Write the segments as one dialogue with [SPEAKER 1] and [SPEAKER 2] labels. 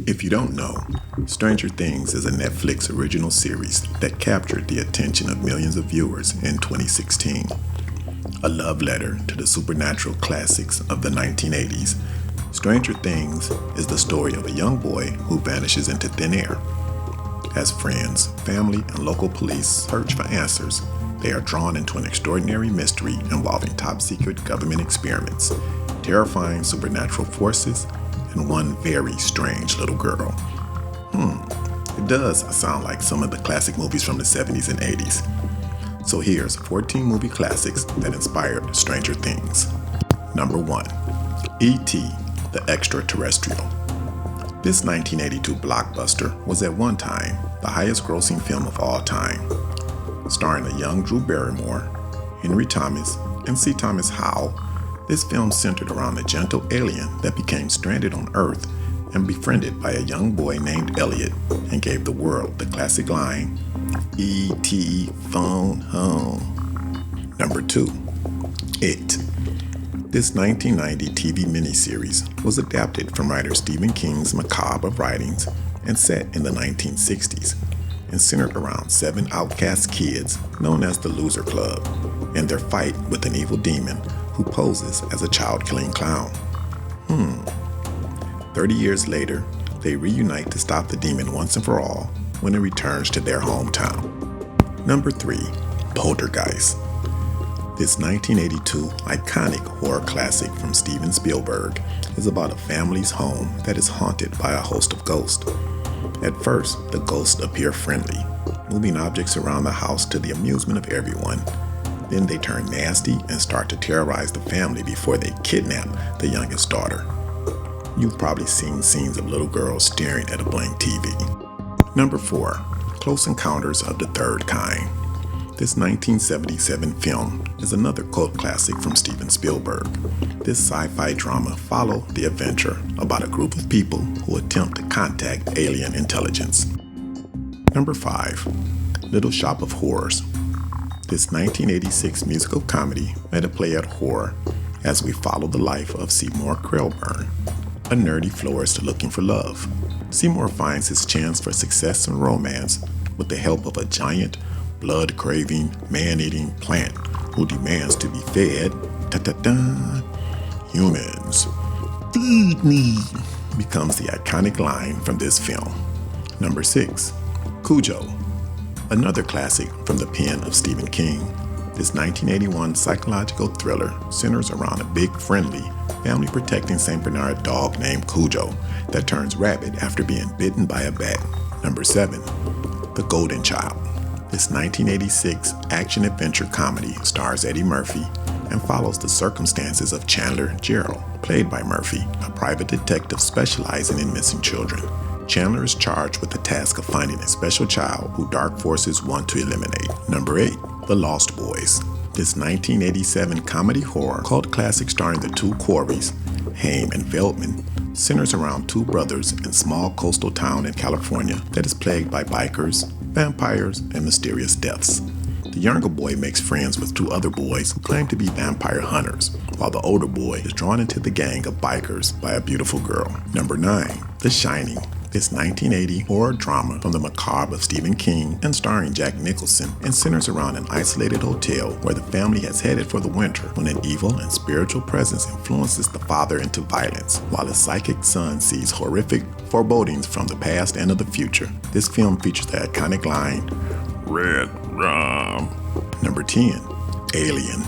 [SPEAKER 1] If you don't know, Stranger Things is a Netflix original series that captured the attention of millions of viewers in 2016. A love letter to the supernatural classics of the 1980s, Stranger Things is the story of a young boy who vanishes into thin air. As friends, family, and local police search for answers, they are drawn into an extraordinary mystery involving top-secret government experiments, terrifying supernatural forces, and one very strange little girl. It does sound like some of the classic movies from the 70s and 80s. So here's 14 movie classics that inspired Stranger Things. Number 1. E.T. the Extraterrestrial. This 1982 blockbuster was at one time the highest grossing film of all time. Starring a young Drew Barrymore, Henry Thomas, and C. Thomas Howell, this film centered around a gentle alien that became stranded on Earth and befriended by a young boy named Elliot and gave the world the classic line, E.T. phone home. Number 2. It. This 1990 TV miniseries was adapted from writer Stephen King's macabre writings and set in the 1960s and centered around 7 outcast kids known as the Loser Club and their fight with an evil demon who poses as a child-killing clown. 30 years later, they reunite to stop the demon once and for all when it returns to their hometown. Number 3. Poltergeist. This 1982 iconic horror classic from Steven Spielberg is about a family's home that is haunted by a host of ghosts. At first, the ghosts appear friendly, moving objects around the house to the amusement of everyone. Then they turn nasty and start to terrorize the family before they kidnap the youngest daughter. You've probably seen scenes of little girls staring at a blank TV. Number 4. Close Encounters of the Third Kind. This 1977 film is another cult classic from Steven Spielberg. This sci-fi drama follows the adventure about a group of people who attempt to contact alien intelligence. Number 5. Little Shop of Horrors. This 1986 musical comedy made a play at horror as we follow the life of Seymour Krelburn, a nerdy florist looking for love. Seymour finds his chance for success and romance with the help of a giant, blood-craving, man-eating plant who demands to be fed. Humans, feed me, becomes the iconic line from this film. Number 6. Cujo. Another classic from the pen of Stephen King. This 1981 psychological thriller centers around a big, friendly, family-protecting St. Bernard dog named Cujo that turns rabid after being bitten by a bat. Number 7. The Golden Child. This 1986 action-adventure comedy stars Eddie Murphy and follows the circumstances of Chandler Gerald, played by Murphy, a private detective specializing in missing children. Chandler is charged with the task of finding a special child who dark forces want to eliminate. Number 8. The Lost Boys. This 1987 comedy horror cult classic starring the two Coreys, Haim and Feldman, centers around 2 brothers in a small coastal town in California that is plagued by bikers, vampires, and mysterious deaths. The younger boy makes friends with 2 other boys who claim to be vampire hunters, while the older boy is drawn into the gang of bikers by a beautiful girl. Number 9. The Shining. This 1980 horror drama from the macabre of Stephen King and starring Jack Nicholson and centers around an isolated hotel where the family has headed for the winter when an evil and spiritual presence influences the father into violence, while his psychic son sees horrific forebodings from the past and of the future. This film features the iconic line, Red Rum. Number 10. Alien.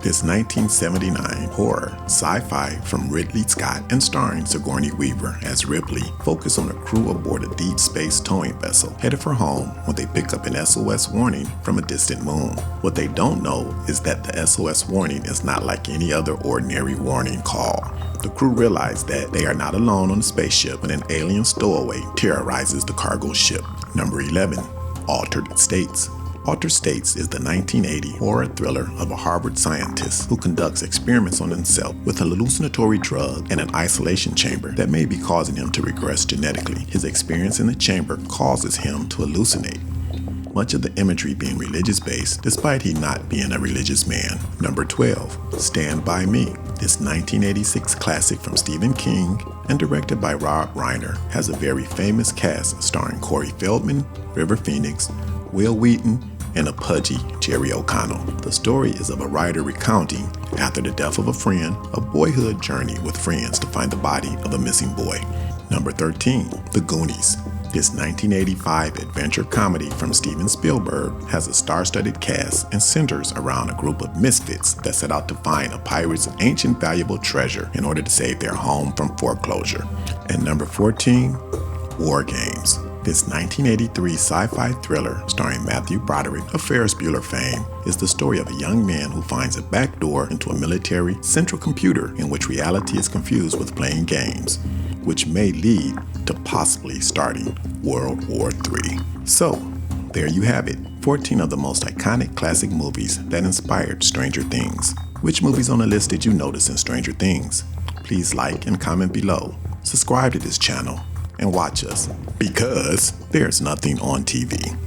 [SPEAKER 1] This 1979 horror sci-fi from Ridley Scott and starring Sigourney Weaver as Ripley focus on a crew aboard a deep space towing vessel headed for home when they pick up an SOS warning from a distant moon. What they don't know is that the SOS warning is not like any other ordinary warning call. The crew realize that they are not alone on the spaceship when an alien stowaway terrorizes the cargo ship. Number 11. Altered States. Altered States is the 1980 horror thriller of a Harvard scientist who conducts experiments on himself with a hallucinatory drug in an isolation chamber that may be causing him to regress genetically. His experience in the chamber causes him to hallucinate. much of the imagery being religious-based despite he not being a religious man. Number 12, Stand By Me. This 1986 classic from Stephen King and directed by Rob Reiner has a very famous cast starring Corey Feldman, River Phoenix, Will Wheaton, and a pudgy Jerry O'Connell. The story is of a writer recounting, after the death of a friend, a boyhood journey with friends to find the body of a missing boy. Number 13, The Goonies. This 1985 adventure comedy from Steven Spielberg has a star-studded cast and centers around a group of misfits that set out to find a pirate's ancient valuable treasure in order to save their home from foreclosure. And number 14, War Games. This 1983 sci-fi thriller starring Matthew Broderick of Ferris Bueller fame is the story of a young man who finds a back door into a military central computer in which reality is confused with playing games, which may lead to possibly starting World War III. So, there you have it, 14 of the most iconic classic movies that inspired Stranger Things. Which movies on the list did you notice in Stranger Things? Please like and comment below, subscribe to this channel, and watch us, because there's nothing on TV.